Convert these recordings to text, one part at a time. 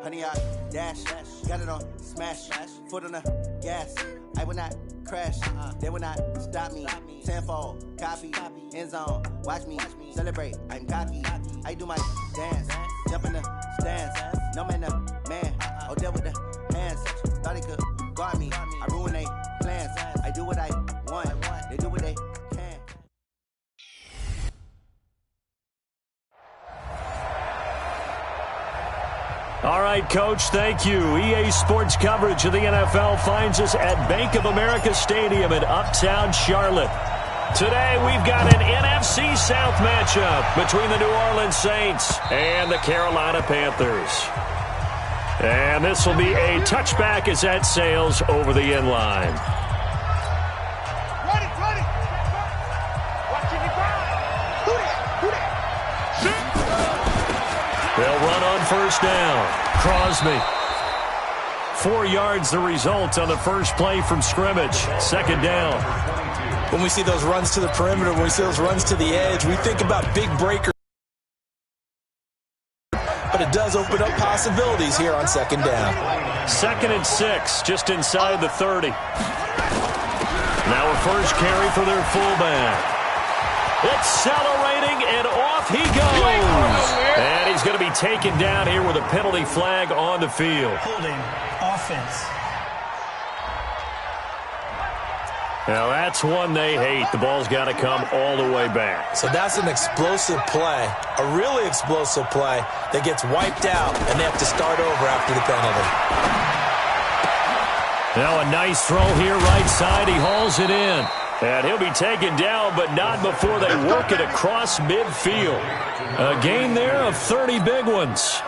Honey, I dash, got it on smash, foot on the gas. I will not crash, they will not stop me. Tenfold, copy, end zone, watch me celebrate. I'm cocky, I do my dance, jump in the stands. No man, the man, oh, deal with the hands. Thought he could guard me, I ruin they plans. I do what I want, they do what they can. All right, Coach, thank you. EA Sports coverage of the NFL finds us at Bank of America Stadium in Uptown Charlotte. Today, we've got an NFC South matchup between the New Orleans Saints and the Carolina Panthers. And this will be a touchback as that sails over the end line. They'll run on first down. Crosby. 4 yards the result on the first play from scrimmage. Second down. When we see those runs to the perimeter, when we see those runs to the edge, we think about big breakers. But it does open up possibilities here on second down. 2nd and 6, just inside the 30. Now a first carry for their fullback. Accelerating, and off he goes. And he's going to be taken down here with a penalty flag on the field. Holding offense. Now that's one they hate. The ball's got to come all the way back. So that's an explosive play, a really explosive play that gets wiped out, and they have to start over after the penalty. Now a nice throw here right side. He hauls it in. And he'll be taken down, but not before they work it across midfield. A gain there of 30 big ones.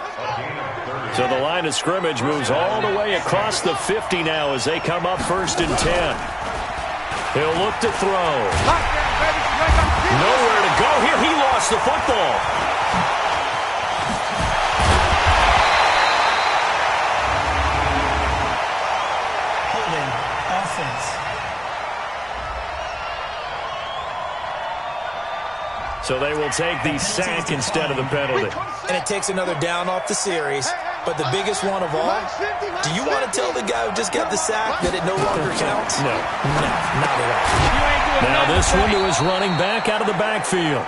So the line of scrimmage moves all the way across the 50 now as they come up 1st and 10. He'll look to throw. Nowhere to go here. He lost the football. Holding offense. So they will take the sack instead of the penalty. And it takes another down off the series. But the biggest one of all, do you want to tell the guy who just got the sack that it no longer counts? No. No, not at all. Now this one to his running back out of the backfield.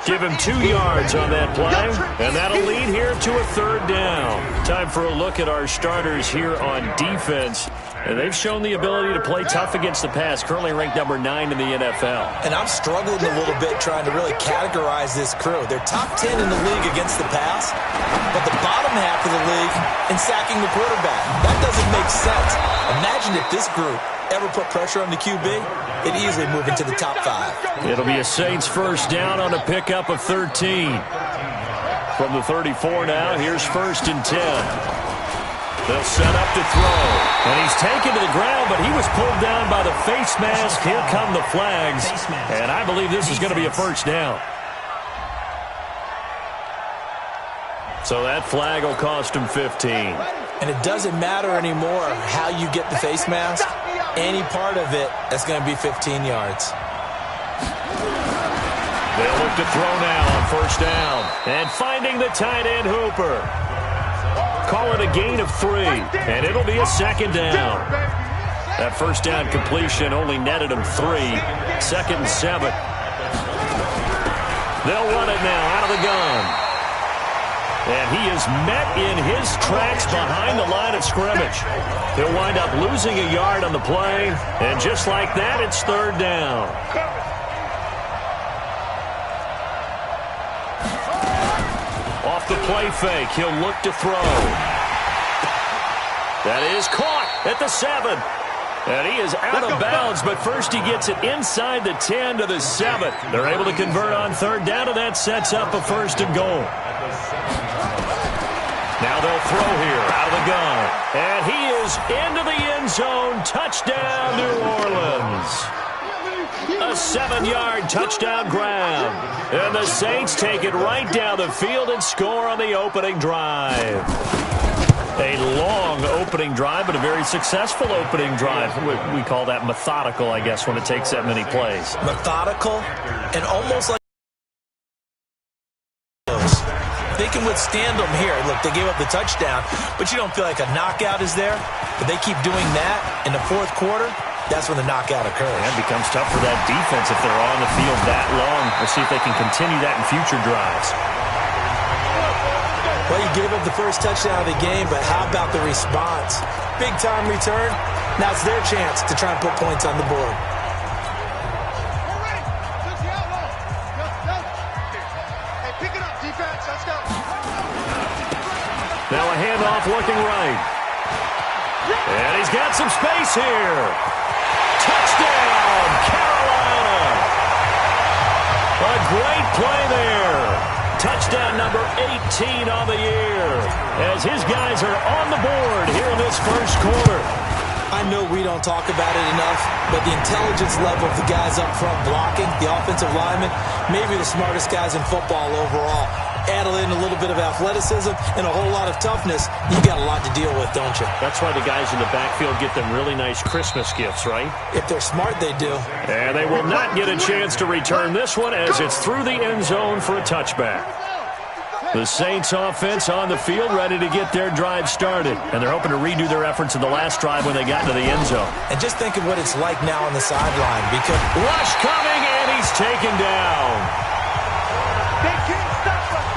Give him 2 yards on that play, and that'll lead here to a 3rd down. Time for a look at our starters here on defense. And they've shown the ability to play tough against the pass, currently ranked number 9 in the NFL. And I'm struggling a little bit trying to really categorize this crew. They're top 10 in the league against the pass, but the bottom half of the league in sacking the quarterback. That doesn't make sense. Imagine if this group ever put pressure on the QB, it'd easily move into the top 5. It'll be a Saints first down on a pickup of 13. From the 34 now, here's 1st and 10. They'll set up to throw. And he's taken to the ground, but he was pulled down by the face mask. Here come the flags. And I believe this is going to be a first down. So that flag will cost him 15. And it doesn't matter anymore how you get the face mask. Any part of it, that's going to be 15 yards. They'll look to throw now on first down. And finding the tight end Hooper. Call it a gain of 3, and it'll be a 2nd down. That first down completion only netted him 3. 2nd and 7. They'll run it now out of the gun. And he is met in his tracks behind the line of scrimmage. He'll wind up losing a yard on the play, and just like that, it's 3rd down. Off the play fake, he'll look to throw. That is caught at the 7. And he is out of bounds, but first he gets it inside the 10 to the 7. They're able to convert on 3rd down, and that sets up a 1st and goal. Now they'll throw here out of the gun. And he is into the end zone. Touchdown, New Orleans. A 7-yard touchdown grab. And the Saints take it right down the field and score on the opening drive. A long opening drive, but a very successful opening drive. We call that methodical, I guess, when it takes that many plays. Methodical and almost like they can withstand them here. Look, they gave up the touchdown, but you don't feel like a knockout is there. But they keep doing that in the fourth quarter, that's when the knockout occurs. And it becomes tough for that defense if they're on the field that long. We'll see if they can continue that in future drives. Well, you gave up the first touchdown of the game, but how about the response? Big-time return. Now it's their chance to try and put points on the board. Now a handoff looking right. And he's got some space here. Touchdown, Carolina. A great play there. Touchdown number 18 on the year as his guys are on the board here in this first quarter. I know we don't talk about it enough, but the intelligence level of the guys up front blocking, the offensive linemen, maybe the smartest guys in football overall. Add in a little bit of athleticism and a whole lot of toughness, you got a lot to deal with, don't you? That's why the guys in the backfield get them really nice Christmas gifts, right? If they're smart, they do. And they will not get a chance to return this one as it's through the end zone for a touchback. The Saints offense on the field ready to get their drive started. And they're hoping to redo their efforts in the last drive when they got into the end zone. And just think of what it's like now on the sideline because rush coming and he's taken down.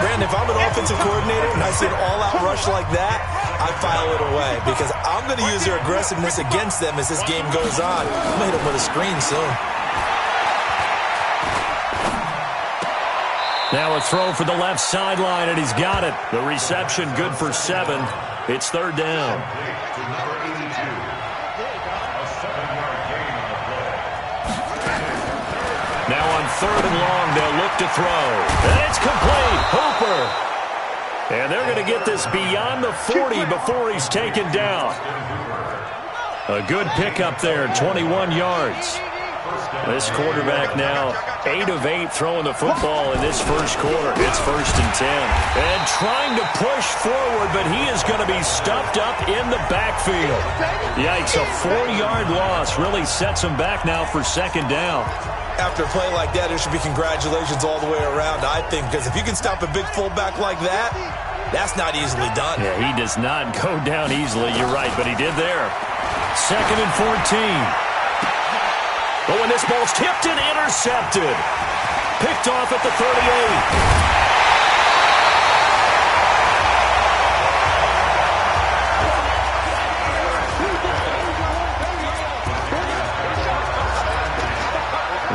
Brandon, if I'm an offensive coordinator and I see an all-out rush like that, I file it away because I'm going to use their aggressiveness against them as this game goes on. I'm going to hit them with a screen soon. Now a throw for the left sideline, and he's got it. The reception good for 7. It's third down. Now on third and long, they'll look to throw. And it's complete. Hooper. And they're going to get this beyond the 40 before he's taken down. A good pickup there, 21 yards. This quarterback now 8 of 8 throwing the football in this first quarter. It's first and 10. And trying to push forward, but he is going to be stuffed up in the backfield. Yikes, a 4-yard loss really sets him back now for second down. After a play like that, there should be congratulations all the way around, I think, because if you can stop a big fullback like that, that's not easily done. Yeah, he does not go down easily. You're right, but he did there. Second and 14. But when this ball's tipped and intercepted, picked off at the 38.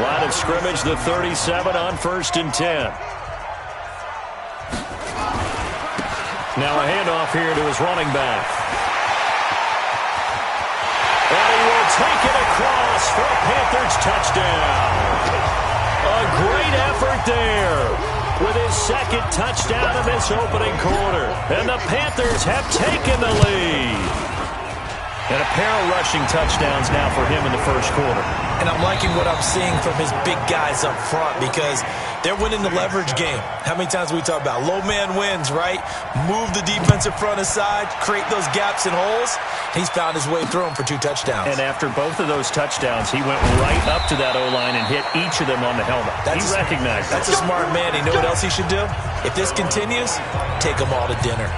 Line of scrimmage, the 37 on first and 10. Now a handoff here to his running back. And he will take it across for a Panthers touchdown. A great effort there with his second touchdown in this opening quarter. And the Panthers have taken the lead. And a pair of rushing touchdowns now for him in the first quarter. And I'm liking what I'm seeing from his big guys up front because they're winning the leverage game. How many times do we talk about low man wins, right? Move the defensive front aside, create those gaps and holes. He's found his way through them for 2 touchdowns. And after both of those touchdowns, he went right up to that O-line and hit each of them on the helmet. He recognized That's a smart man. You know what else he should do? If this continues, take them all to dinner.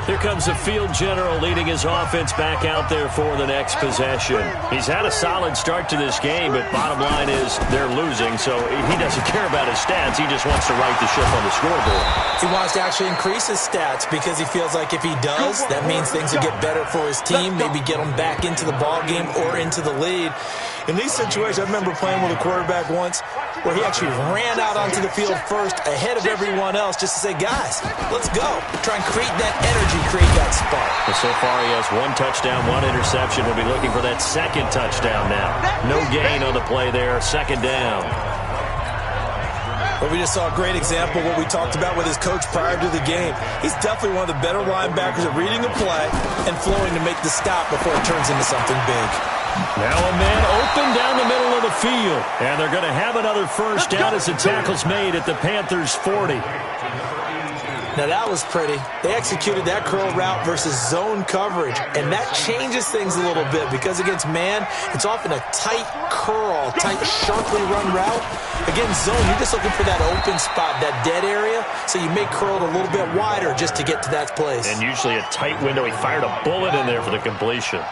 Here comes the field general leading his offense back out there for the next possession. He's had a solid start to this game, but bottom line is they're losing, so he doesn't care about his stats. He just wants to right the ship on the scoreboard. He wants to actually increase his stats because he feels like if he does, that means things will get better for his team, maybe get them back into the ball game or into the lead. In these situations, I remember playing with a quarterback once where he actually ran out onto the field first ahead of everyone else just to say, guys, let's go. Try and create that energy, create that spark. Well, so far he has 1 touchdown, 1 interception. We'll be looking for that second touchdown now. No gain on the play there, second down. But we just saw a great example of what we talked about with his coach prior to the game. He's definitely one of the better linebackers at reading a play and flowing to make the stop before it turns into something big. Now a man open down the middle of the field. And they're going to have another first down as the tackle's made at the Panthers' 40. Now that was pretty. They executed that curl route versus zone coverage, and that changes things a little bit because against man, it's often a tight curl, tight, sharply run route. Against zone, you're just looking for that open spot, that dead area, so you may curl it a little bit wider just to get to that place. And usually a tight window. He fired a bullet in there for the completion.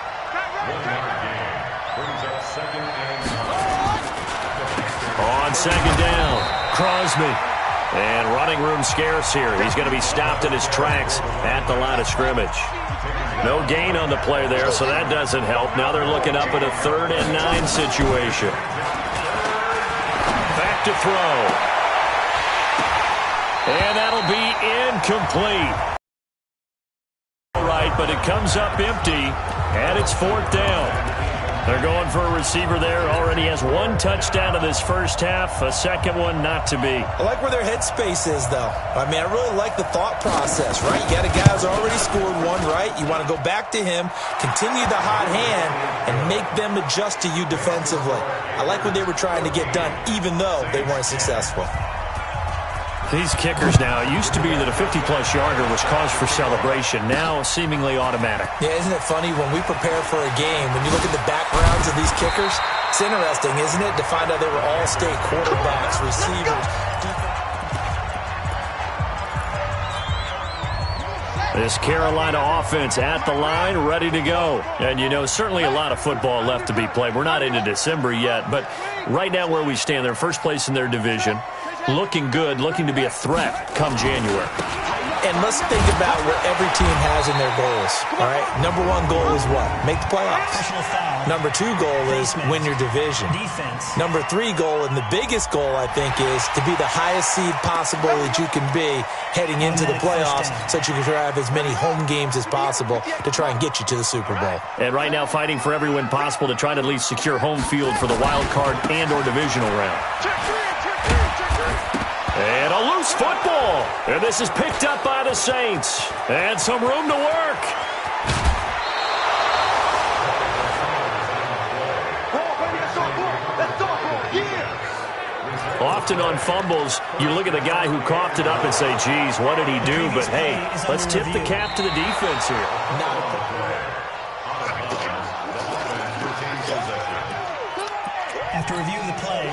On second down, Crosby. And running room scarce here. He's going to be stopped in his tracks at the line of scrimmage. No gain on the play there, so that doesn't help. Now they're looking up at a 3rd and 9 situation. Back to throw. And that'll be incomplete. All right, but it comes up empty, and it's 4th down. They're going for a receiver there. Already has 1 touchdown in this first half. A second one not to be. I like where their headspace is, though. I mean, I really like the thought process, right? You got a guy who's already scored 1, right? You want to go back to him, continue the hot hand, and make them adjust to you defensively. I like what they were trying to get done, even though they weren't successful. These kickers now, it used to be that a 50-plus yarder was cause for celebration. Now, seemingly automatic. Yeah, isn't it funny when we prepare for a game, when you look at the backgrounds of these kickers, it's interesting, isn't it, to find out they were all-state quarterbacks, receivers. This Carolina offense at the line, ready to go. And, you know, certainly a lot of football left to be played. We're not into December yet, but right now where we stand, they're first place in their division. Looking good, looking to be a threat come January. And let's think about what every team has in their goals, all right? Number 1 goal is what? Make the playoffs. Number 2 goal is win your division. Number 3 goal, and the biggest goal, I think, is to be the highest seed possible that you can be heading into the playoffs so that you can have as many home games as possible to try and get you to the Super Bowl. And right now fighting for every win possible to try to at least secure home field for the wild card and or divisional round. And a loose football. And this is picked up by the Saints. And some room to work. Often on fumbles, you look at the guy who coughed it up and say, geez, what did he do? But, hey, let's tip the cap to the defense here. After review of the play,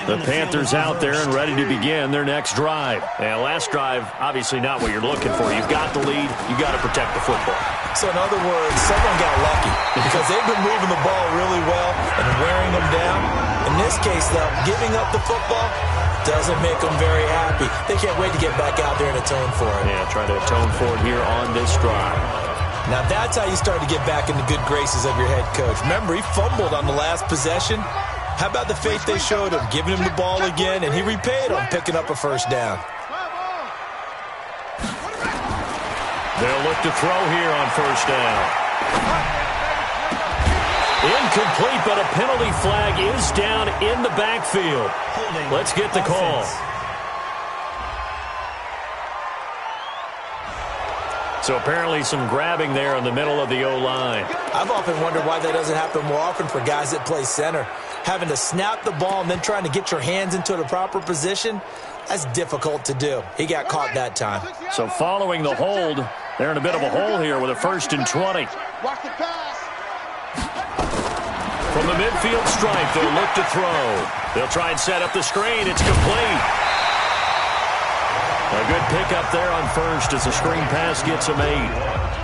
the Panthers out there and ready to begin their next drive. And last drive, obviously not what you're looking for. You've got the lead. You've got to protect the football. So in other words, someone got lucky because they've been moving the ball really well and wearing them down. In this case, though, giving up the football doesn't make them very happy. They can't wait to get back out there and atone for it. Yeah, try to atone for it here on this drive. Now that's how you start to get back in the good graces of your head coach. Remember, he fumbled on the last possession. How about the faith they showed him, giving him the ball again, and he repaid on picking up a first down. They'll look to throw here on first down. Incomplete, but a penalty flag is down in the backfield. Let's get the call. So apparently some grabbing there in the middle of the O-line. I've often wondered why that doesn't happen more often for guys that play center. Having to snap the ball and then trying to get your hands into the proper position, that's difficult to do. He got caught that time. So following the hold, they're in a bit of a hole here with a 1st and 20. From the midfield stripe, they'll look to throw. They'll try and set up the screen. It's complete. A good pickup there on first as the screen pass gets a made.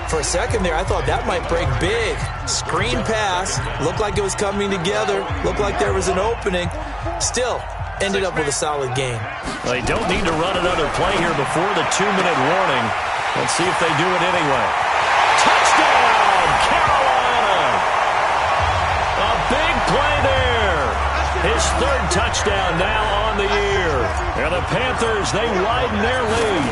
For a second there, I thought that might break big. Screen pass, looked like it was coming together, looked like there was an opening. Still, ended up with a solid game. Well, they don't need to run another play here before the 2-minute warning. Let's see if they do it anyway. Touchdown, Carolina! A big play there. His 3rd touchdown now on the year. And the Panthers, they widen their lead.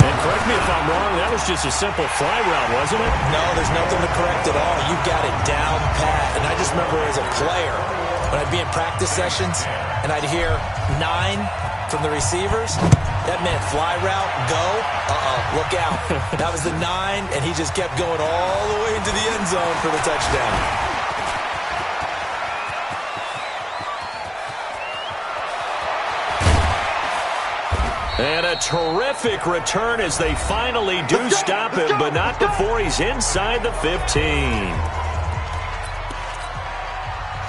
And correct me if I'm wrong, that was just a simple fly route, wasn't it? No, there's nothing to correct at all. You've got it down pat. And I just remember as a player, when I'd be in practice sessions, and I'd hear 9 from the receivers, that meant fly route, go, look out. That was the 9, and he just kept going all the way into the end zone for the touchdown. And a terrific return as they finally do stop him, but not before he's inside the 15.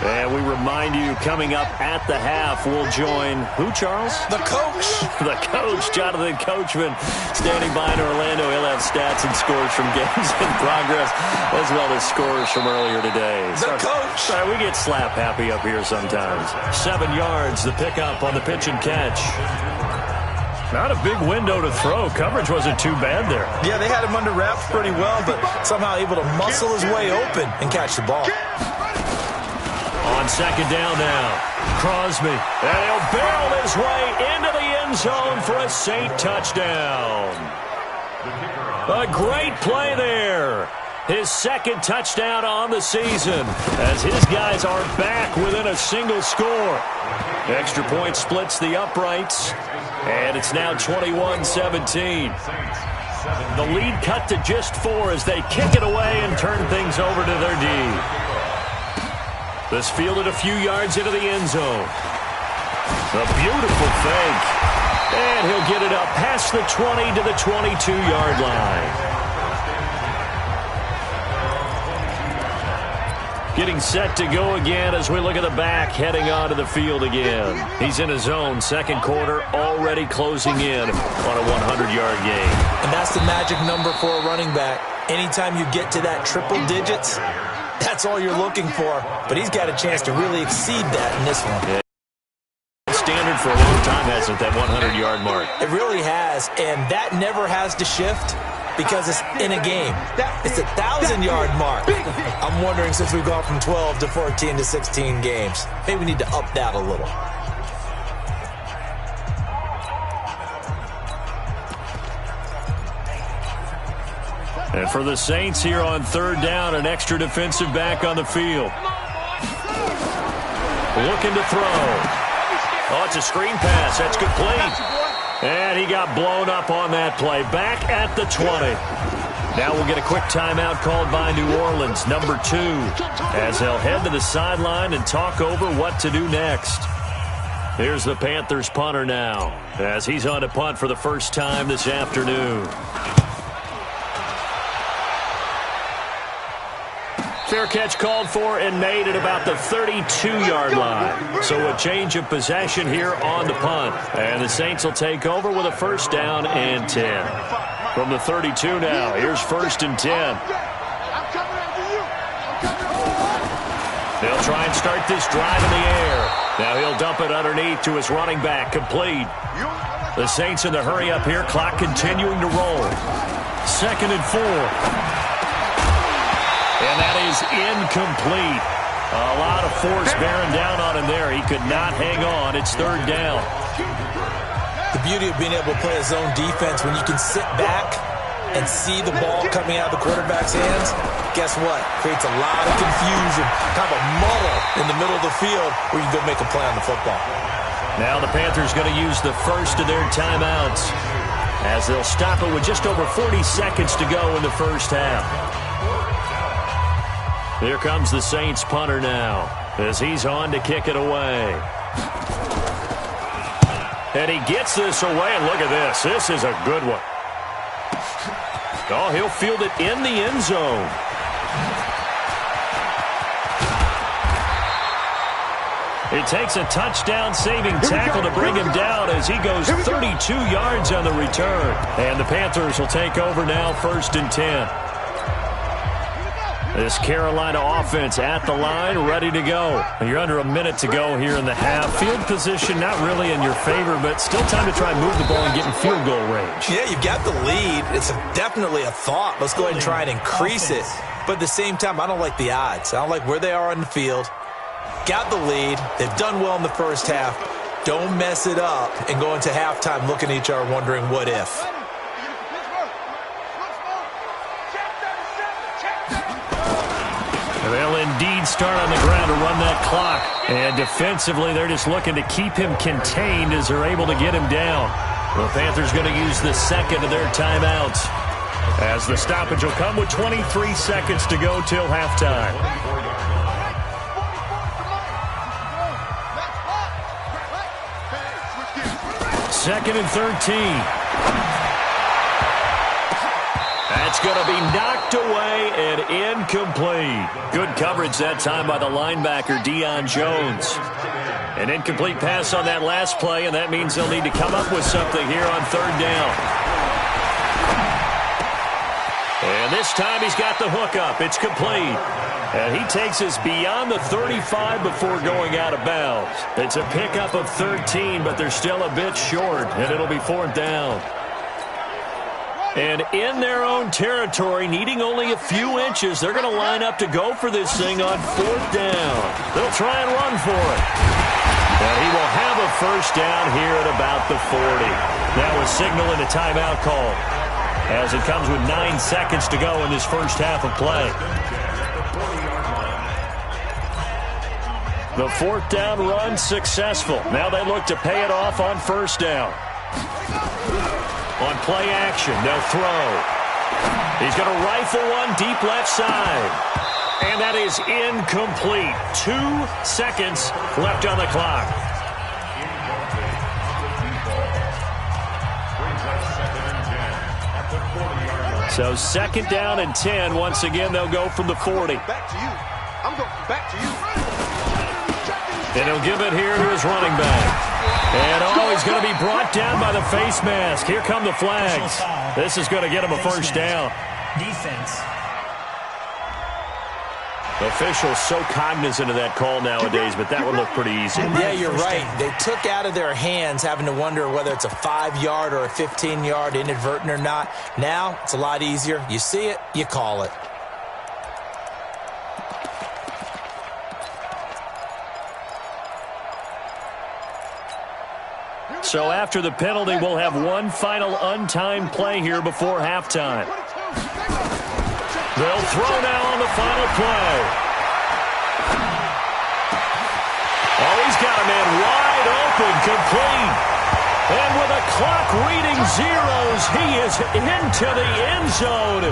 And we remind you, coming up at the half, we'll join who, Charles? The coach. The coach, Jonathan Coachman, standing by in Orlando. He'll have stats and scores from games in progress, as well as scores from earlier today. The coach. Sorry, we get slap happy up here sometimes. 7 yards, the pickup on the pitch and catch. Not a big window to throw. Coverage wasn't too bad there. Yeah, they had him under wraps pretty well, but somehow able to muscle his way open and catch the ball. On second down now, Crosby, and he'll barrel his way into the end zone for a Saint touchdown. A great play there. His second touchdown on the season as his guys are back within a single score. Extra point splits the uprights, and it's now 21-17. The lead cut to just 4 as they kick it away and turn things over to their D. This fielded a few yards into the end zone. A beautiful fake. And he'll get it up past the 20 to the 22-yard line. Getting set to go again as we look at the back heading onto the field again. He's in his own second quarter, already closing in on a 100-yard game. And that's the magic number for a running back. Anytime you get to that triple digits, that's all you're looking for. But he's got a chance to really exceed that in this one. Yeah. Standard for a long time, hasn't that 100-yard mark? It really has, and that never has to shift because it's in a game. It's a 1,000-yard mark. I'm wondering, since we've gone from 12 to 14 to 16 games, maybe we need to up that a little. And for the Saints here on third down, an extra defensive back on the field. Looking to throw. Oh, it's a screen pass. That's complete. And he got blown up on that play. Back at the 20. Now we'll get a quick timeout called by New Orleans, number 2, as they'll head to the sideline and talk over what to do next. Here's the Panthers punter now, as he's on to punt for the first time this afternoon. Fair catch called for and made at about the 32-yard line. So a change of possession here on the punt. And the Saints will take over with a first down and 10. From the 32 now, here's first and 10. They'll try and start this drive in the air. Now he'll dump it underneath to his running back, complete. The Saints in the hurry up here, clock continuing to roll. Second and 4. And that is incomplete. A lot of force bearing down on him there. He could not hang on. It's third down. The beauty of being able to play a zone defense when you can sit back and see the ball coming out of the quarterback's hands, guess what? Creates a lot of confusion, kind of a muddle in the middle of the field where you can go make a play on the football. Now the Panthers going to use the first of their timeouts as they'll stop it with just over 40 seconds to go in the first half. Here comes the Saints punter now as he's on to kick it away. And he gets this away, and look at this. This is a good one. Oh, he'll field it in the end zone. It takes a touchdown-saving tackle to bring him down as he goes 32 yards on the return. And the Panthers will take over now, first and 10. This Carolina offense at the line, ready to go. You're under a minute to go here in the half. Field position not really in your favor, but still time to try and move the ball and get in field goal range. Yeah, you've got the lead. It's definitely a thought. Let's go ahead and try and increase it. But at the same time, I don't like the odds. I don't like where they are on the field. Got the lead. They've done well in the first half. Don't mess it up and go into halftime looking at each other wondering what if. They'll indeed start on the ground to run that clock. And defensively, they're just looking to keep him contained as they're able to get him down. The Panthers going to use the second of their timeouts, as the stoppage will come with 23 seconds to go till halftime. 2nd and 13. That's going to be knocked away and incomplete. Good coverage that time by the linebacker, Deion Jones. An incomplete pass on that last play, and that means they'll need to come up with something here on 3rd down. And this time he's got the hook up. It's complete. And he takes us beyond the 35 before going out of bounds. It's a pickup of 13, but they're still a bit short, and it'll be 4th down. And in their own territory, needing only a few inches, they're going to line up to go for this thing on 4th down. They'll try and run for it. And he will have a 1st down here at about the 40. Now a signal and a timeout call, as it comes with 9 seconds to go in this first half of play. The 4th down run successful. Now they look to pay it off on 1st down. On play action, they'll throw. He's going to rifle one deep left side. And that is incomplete. 2 seconds left on the clock. So 2nd down and 10. Once again, they'll go from the 40. Back to you. I'm going back to you. And he'll give it here to his running back. And he's going to be brought down by the face mask. Here come the flags. This is going to get him a 1st down. Defense. The officials so cognizant of that call nowadays, but that would look pretty easy. Yeah, you're right. They took out of their hands having to wonder whether it's a 5-yard or a 15-yard inadvertent or not. Now it's a lot easier. You see it, you call it. So after the penalty, we'll have one final untimed play here before halftime. They'll throw now on the final play. Oh, he's got a man wide open, complete. And with a clock reading zeros, he is into the end zone.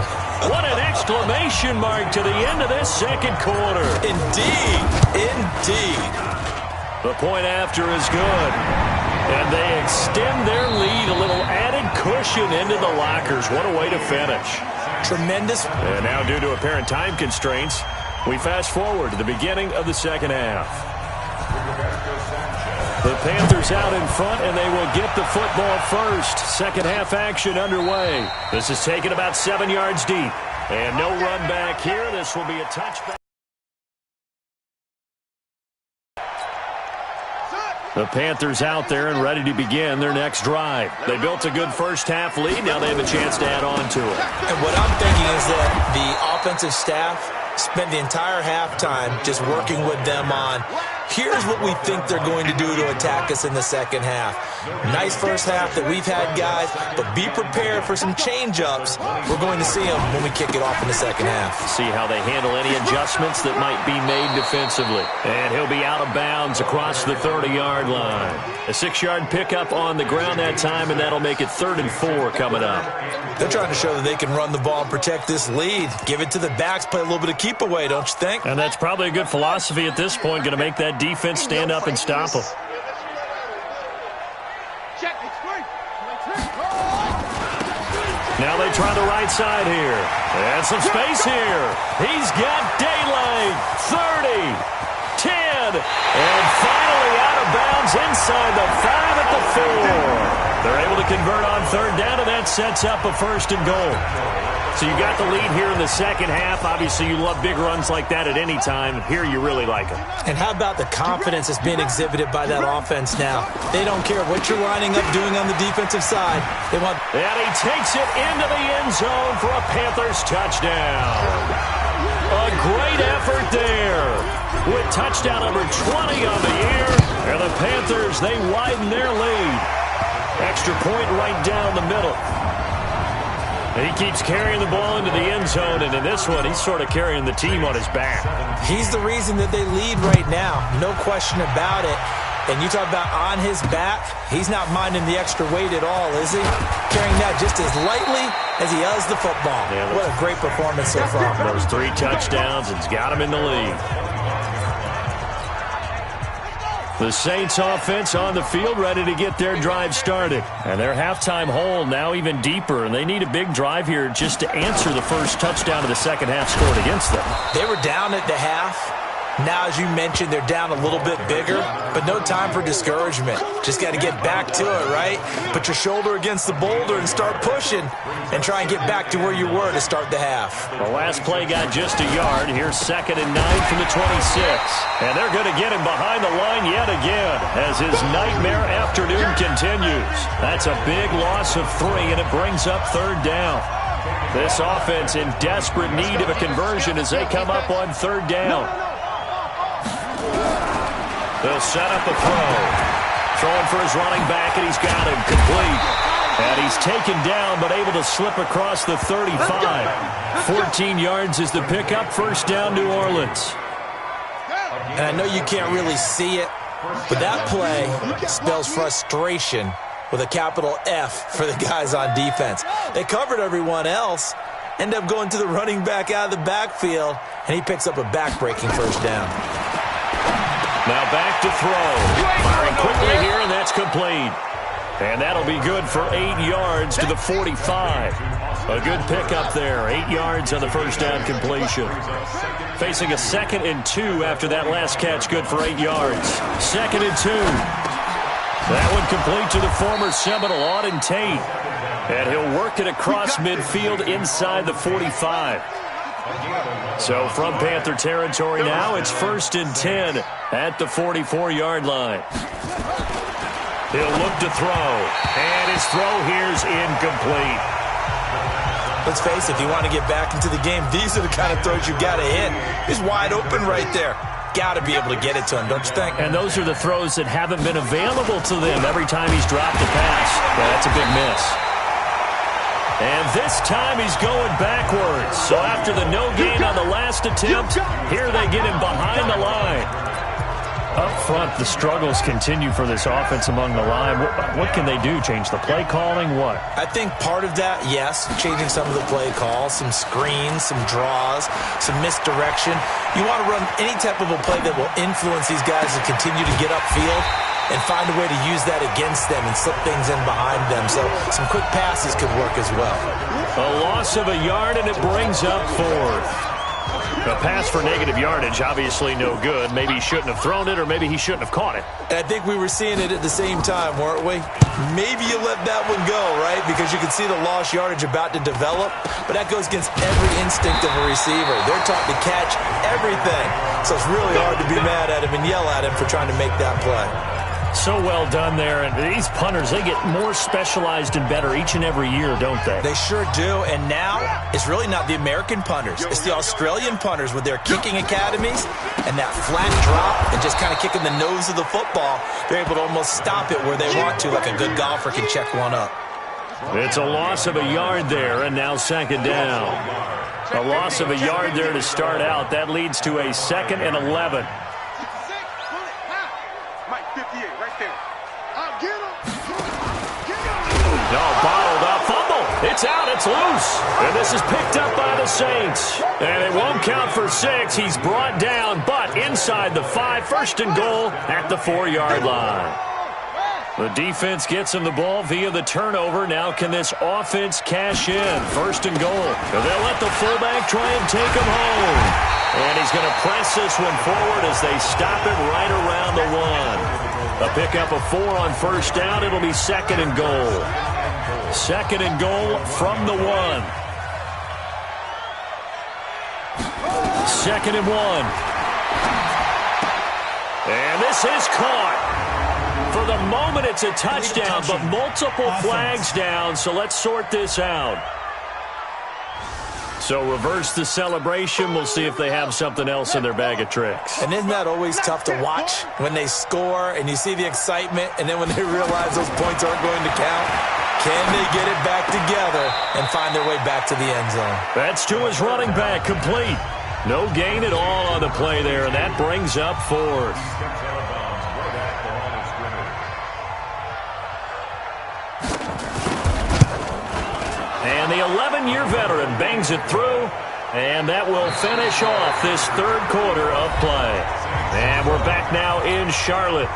What an exclamation mark to the end of this 2nd quarter. Indeed, indeed. The point after is good. And they extend their lead, a little added cushion into the lockers. What a way to finish. Tremendous. And now, due to apparent time constraints, we fast forward to the beginning of the 2nd half. The Panthers out in front, and they will get the football first. 2nd half action underway. This is taken about 7 yards deep. And no run back here. This will be a touchback. The Panthers out there and ready to begin their next drive. They built a good first half lead. Now they have a chance to add on to it. And what I'm thinking is that the offensive staff spent the entire halftime just working with them on, here's what we think they're going to do to attack us in the 2nd half. Nice first half that we've had, guys, but be prepared for some change-ups. We're going to see them when we kick it off in the 2nd half. See how they handle any adjustments that might be made defensively. And he'll be out of bounds across the 30-yard line. A 6-yard pickup on the ground that time, and that'll make it 3rd and 4 coming up. They're trying to show that they can run the ball and protect this lead. Give it to the backs, play a little bit of keep away, don't you think? And that's probably a good philosophy at this point, going to make that defense stand up and stop them. Now they try the right side here. And some space here. He's got daylight. 30, 10, and finally out of bounds inside the 5 at the 4. They're able to convert on 3rd down, and that sets up a 1st and goal. So you got the lead here in the 2nd half. Obviously, you love big runs like that at any time. Here, you really like them. And how about the confidence that's being exhibited by that offense now? They don't care what you're lining up doing on the defensive side. They want. And he takes it into the end zone for a Panthers touchdown. A great effort there with touchdown number 20 on the year. And the Panthers, they widen their lead. Extra point right down the middle. And he keeps carrying the ball into the end zone, and in this one, he's sort of carrying the team on his back. He's the reason that they lead right now, no question about it. And you talk about on his back, he's not minding the extra weight at all, is he? Carrying that just as lightly as he does the football. Yeah, what a great performance so far. Those 3 touchdowns, and it's got him in the lead. The Saints offense on the field ready to get their drive started. And their halftime hole now even deeper, and they need a big drive here just to answer the first touchdown of the second half scored against them. They were down at the half. Now, as you mentioned, they're down a little bit bigger, but no time for discouragement. Just got to get back to it, right? Put your shoulder against the boulder and start pushing and try and get back to where you were to start the half. The last play got just a yard. Here's 2nd and 9 from the 26. And they're going to get him behind the line yet again as his nightmare afternoon continues. That's a big loss of 3, and it brings up 3rd down. This offense in desperate need of a conversion as they come up on 3rd down. They'll set up a throw. Throwing for his running back, and he's got him complete. And he's taken down, but able to slip across the 35. 14 yards is the pickup. 1st down, New Orleans. And I know you can't really see it, but that play spells frustration with a capital F for the guys on defense. They covered everyone else, end up going to the running back out of the backfield, and he picks up a back-breaking 1st down. Now back to throw. Firing quickly here, and that's complete. And that'll be good for 8 yards to the 45. A good pickup there. 8 yards on the 1st down completion. Facing a 2nd and 2 after that last catch, good for 8 yards. 2nd and 2. That one complete to the former Seminole, Auden Tate. And he'll work it across midfield inside the 45. So from Panther territory now, it's 1st and 10 at the 44-yard line. He'll look to throw, and his throw here's incomplete. Let's face it, if you want to get back into the game, these are the kind of throws you got to hit. He's wide open right there. Got to be able to get it to him, don't you think? And those are the throws that haven't been available to them every time he's dropped a pass. Yeah, that's a big miss. And this time he's going backwards. So after the no gain on the last attempt, here they get him behind the line. Up front, the struggles continue for this offense among the line. What can they do? Change the play calling? What? I think part of that, yes, changing some of the play calls, some screens, some draws, some misdirection. You want to run any type of a play that will influence these guys to continue to get upfield and find a way to use that against them and slip things in behind them. So some quick passes could work as well. A loss of a yard, and it brings up 4th. A pass for negative yardage, obviously no good. Maybe he shouldn't have thrown it, or maybe he shouldn't have caught it. And I think we were seeing it at the same time, weren't we? Maybe you let that one go, right? Because you can see the lost yardage about to develop, but that goes against every instinct of a receiver. They're taught to catch everything. So it's really hard to be mad at him and yell at him for trying to make that play. So well done there. And these punters, they get more specialized and better each and every year, don't they? They sure do. And now, it's really not the American punters. It's the Australian punters with their kicking academies and that flat drop and just kind of kicking the nose of the football. They're able to almost stop it where they want to, like a good golfer can check one up. It's a loss of a yard there, and now 2nd down. A loss of a yard there to start out. That leads to a 2nd and 11. No, bottled up, fumble. It's out, it's loose. And this is picked up by the Saints. And it won't count for 6. He's brought down, but inside the 5, 1st and goal at the 4-yard line. The defense gets him the ball via the turnover. Now can this offense cash in? 1st and goal. They'll let the fullback try and take him home. And he's going to press this one forward as they stop it right around the 1. A pickup of 4 on 1st down. It'll be 2nd and goal. 2nd and goal from the 1. 2nd and 1. And this is caught. For the moment, it's a touchdown, but multiple flags down, so let's sort this out. So reverse the celebration. We'll see if they have something else in their bag of tricks. And isn't that always tough to watch when they score and you see the excitement, and then when they realize those points aren't going to count? Can they get it back together and find their way back to the end zone? That's to his running back, complete. No gain at all on the play there, and that brings up 4th. And the 11-year veteran bangs it through, and that will finish off this 3rd quarter of play. And we're back now in Charlotte.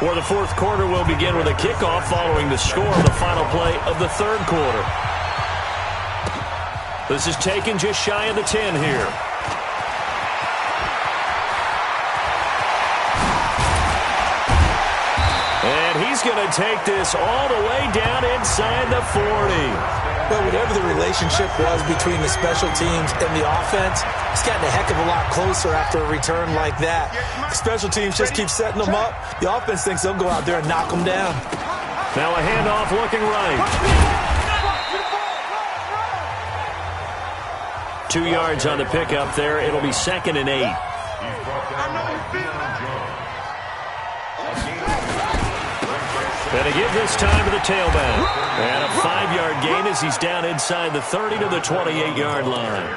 Or the fourth quarter will begin with a kickoff following the score of the final play of the third quarter. This is taken just shy of the 10 here. And he's going to take this all the way down inside the 40. Well, whatever the relationship was between the special teams and the offense, it's gotten a heck of a lot closer after a return like that. The special teams just keep setting them up. The offense thinks they'll go out there and knock them down. Now a handoff looking right. 2 yards on the pickup there. It'll be 2nd and 8. And to give this time to the tailback. And a 5-yard gain as he's down inside the 30 to the 28-yard line.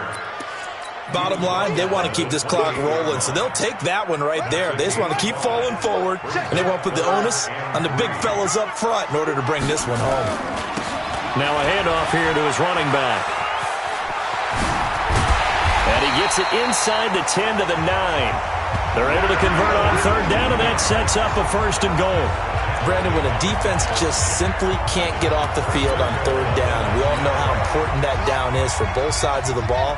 Bottom line, they want to keep this clock rolling, so they'll take that one right there. They just want to keep falling forward, and they want to put the onus on the big fellas up front in order to bring this one home. Now a handoff here to his running back. And he gets it inside the 10 to the 9. They're able to convert on third down, and that sets up a 1st and goal. Brandon, when a defense just simply can't get off the field on third down, we all know how important that down is for both sides of the ball.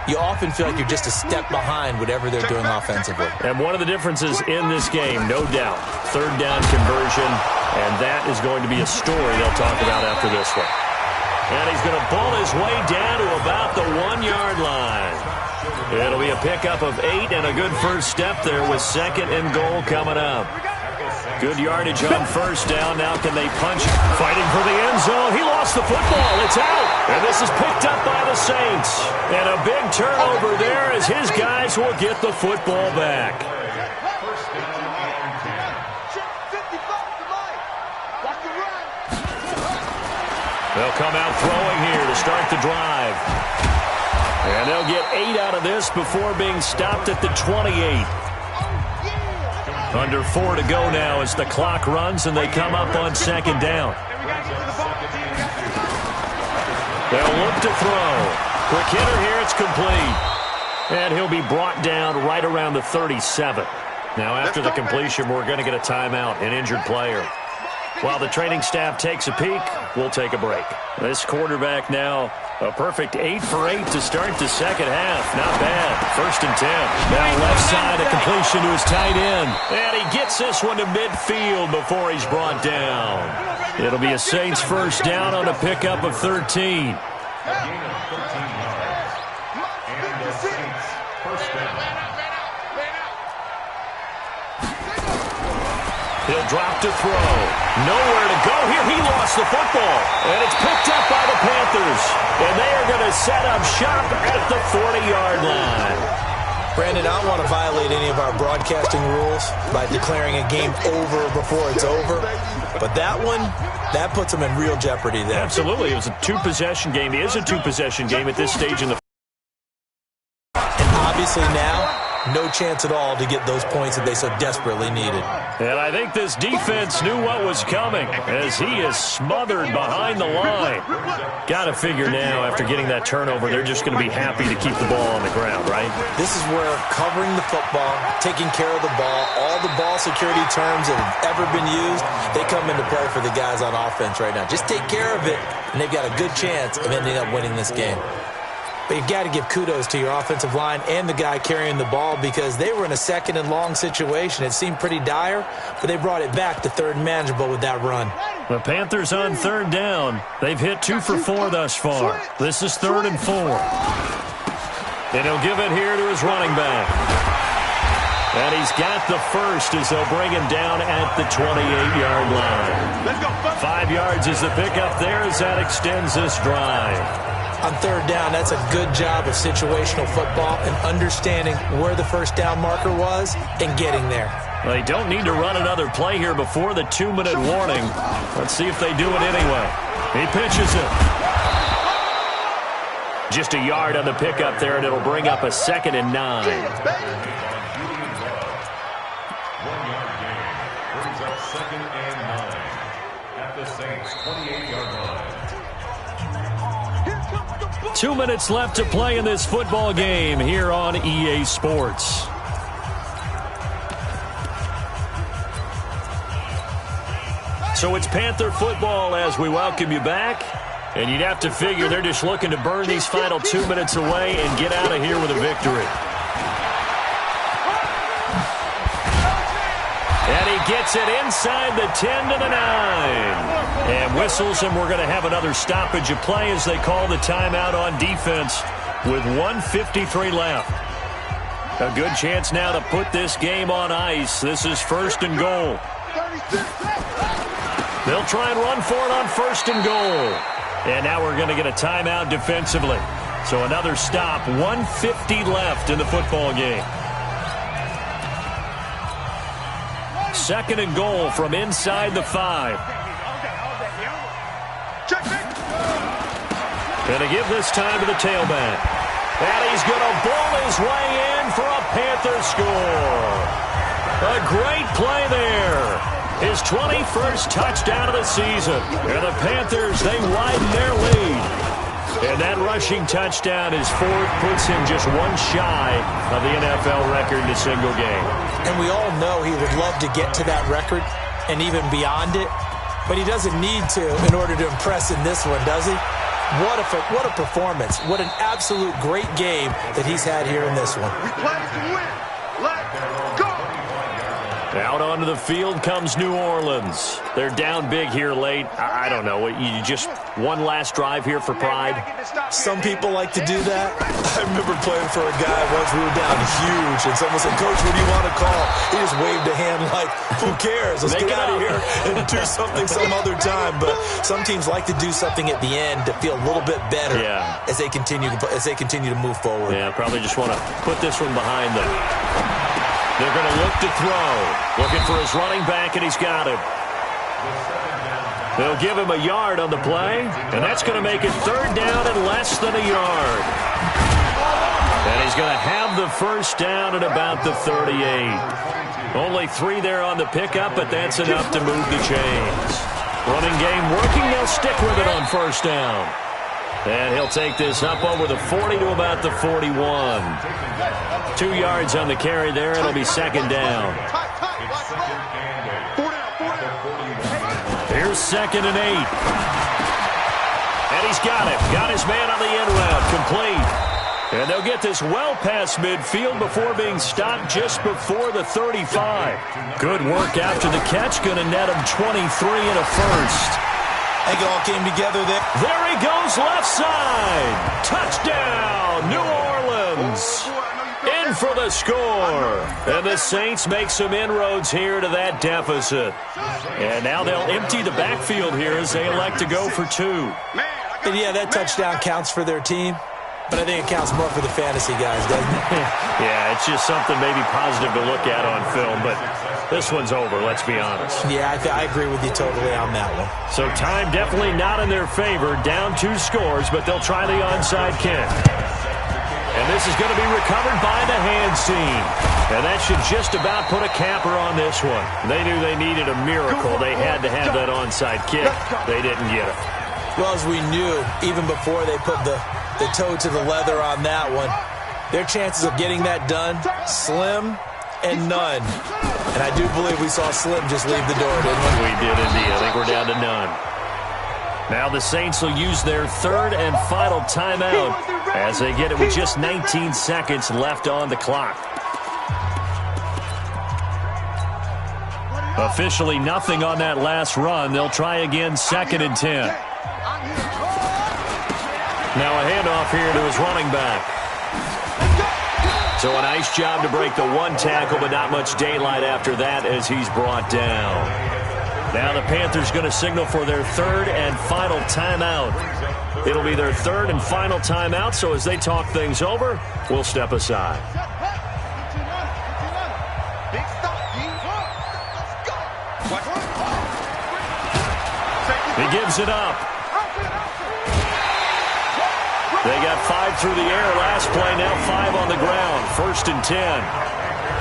You often feel like you're just a step behind whatever they're doing offensively. And one of the differences in this game, no doubt, third down conversion, and that is going to be a story they'll talk about after this one. And he's going to pull his way down to about the 1-yard line. It'll be a pickup of 8 and a good first step there with 2nd and goal coming up. Good yardage on first down. Now can they punch? Fighting for the end zone. He lost the football. It's out. And this is picked up by the Saints. And a big turnover there as his guys will get the football back. They'll come out throwing here to start the drive. And they'll get 8 out of this before being stopped at the 28. Under 4 to go now as the clock runs and they come up on 2nd down. They'll look to throw. Quick hitter here, it's complete. And he'll be brought down right around the 37. Now after the completion, we're going to get a timeout, an injured player. While the training staff takes a peek, we'll take a break. This quarterback now, a perfect 8 for 8 to start the second half. Not bad. 1st and 10. Now left side, a completion to his tight end. And he gets this one to midfield before he's brought down. It'll be a Saints first down on a pickup of 13. He'll drop to throw. Nowhere to go here. He lost the football. And it's picked up by the Panthers. And they are going to set up shop at the 40-yard line. Brandon, I don't want to violate any of our broadcasting rules by declaring a game over before it's over. But that one, that puts them in real jeopardy there. Absolutely. It was a 2-possession game. It is a 2-possession game at this stage in the... And obviously now, no chance at all to get those points that they so desperately needed. And I think this defense knew what was coming as he is smothered behind the line. Got to figure now after getting that turnover, they're just going to be happy to keep the ball on the ground, right? This is where covering the football, taking care of the ball, all the ball security terms that have ever been used, they come into play for the guys on offense right now. Just take care of it, and they've got a good chance of ending up winning this game. But you've got to give kudos to your offensive line and the guy carrying the ball because they were in a 2nd and long situation. It seemed pretty dire, but they brought it back to 3rd and manageable with that run. The Panthers on 3rd down. They've hit 2 for 4 thus far. This is 3rd and 4. And he'll give it here to his running back. And he's got the first as they'll bring him down at the 28-yard line. 5 yards is the pickup there as that extends this drive. On 3rd down, that's a good job of situational football and understanding where the first down marker was and getting there. They don't need to run another play here before the 2-minute warning. Let's see if they do it anyway. He pitches it. Just a yard on the pickup there, and it'll bring up a 2nd and 9. 1 yard gain brings up 2nd and 9 at the Saints 28-yard line. 2 minutes left to play in this football game here on EA Sports. So it's Panther football as we welcome you back. And you'd have to figure they're just looking to burn these final 2 minutes away and get out of here with a victory. And he gets it inside the 10 to the 9. And whistles, and we're going to have another stoppage of play as they call the timeout on defense with 1:53 left. A good chance now to put this game on ice. This is 1st and goal. They'll try and run for it on 1st and goal. And now we're going to get a timeout defensively. So another stop, 1:50 left in the football game. 2nd and goal from inside the 5. Going to give this time to the tailback. And he's going to ball his way in for a Panther score. A great play there. His 21st touchdown of the season. And the Panthers, they widen their lead. And that rushing touchdown, his 4th, puts him just one shy of the NFL record in a single game. And we all know he would love to get to that record and even beyond it. But he doesn't need to in order to impress in this one, does he? What a performance. What an absolute great game that he's had here in this one. We play to win. Let's go. Out onto the field comes New Orleans. They're down big here late. I don't know. You just one last drive here for pride? Some people like to do that. I remember playing for a guy once. We were down huge, and someone said, "Coach, what do you want to call?" He just waved a hand like, who cares? Let's get out of here and do something some other time. But some teams like to do something at the end to feel a little bit better as they continue to move forward. Yeah, probably just want to put this one behind them. They're going to look to throw. Looking for his running back, and he's got him. They'll give him a yard on the play, and that's going to make it 3rd down and less than a yard. And he's going to have the 1st down at about the 38. Only 3 there on the pickup, but that's enough to move the chains. Running game working. They'll stick with it on 1st down. And he'll take this up over the 40 to about the 41. 2 yards on the carry there. It'll be 2nd down. Here's 2nd and 8. And he's got it. Got his man on the end route. Complete. And they'll get this well past midfield before being stopped just before the 35. Good work after the catch. Going to net him 23 and a 1st. I think it all came together there. There he goes, left side. Touchdown, New Orleans. In for the score. And the Saints make some inroads here to that deficit. And now they'll empty the backfield here as they elect to go for 2. And yeah, that touchdown counts for their team. But I think it counts more for the fantasy guys, doesn't it? Yeah, it's just something maybe positive to look at on film, but this one's over, let's be honest. Yeah, I agree with you totally on that one. So time definitely not in their favor. Down 2 scores, but they'll try the onside kick. And this is going to be recovered by the hands team. And that should just about put a capper on this one. They knew they needed a miracle. They had to have that onside kick. They didn't get it. Well, as we knew, even before they put the toe to the leather on that one, their chances of getting that done, slim and none. And I do believe we saw Slim just leave the door, didn't we? We did indeed. I think we're down to none. Now the Saints will use their 3rd and final timeout as they get it with just 19 seconds left on the clock. Officially nothing on that last run. They'll try again, 2nd and 10. Now a handoff here to his running back. So a nice job to break the 1 tackle, but not much daylight after that as he's brought down. Now the Panthers going to signal for their 3rd and final timeout. It'll be their 3rd and final timeout, so as they talk things over, we'll step aside. He gives it up. They got 5 through the air last play, now 5 on the ground. 1st and 10.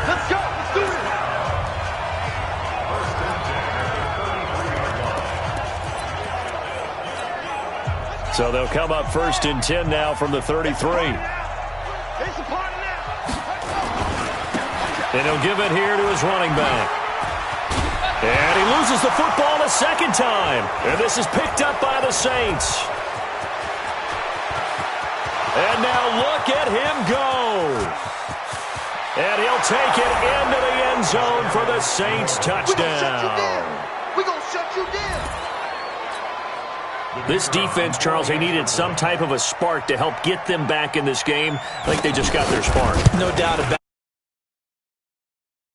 Let's go. Let's do it. So they'll come up 1st and 10 now from the 33. And he'll give it here to his running back. And he loses the football a second time. And this is picked up by the Saints. And now look at him go. And he'll take it into the end zone for the Saints touchdown. We're going to shut you down. This defense, Charles, they needed some type of a spark to help get them back in this game. I think they just got their spark. No doubt about it.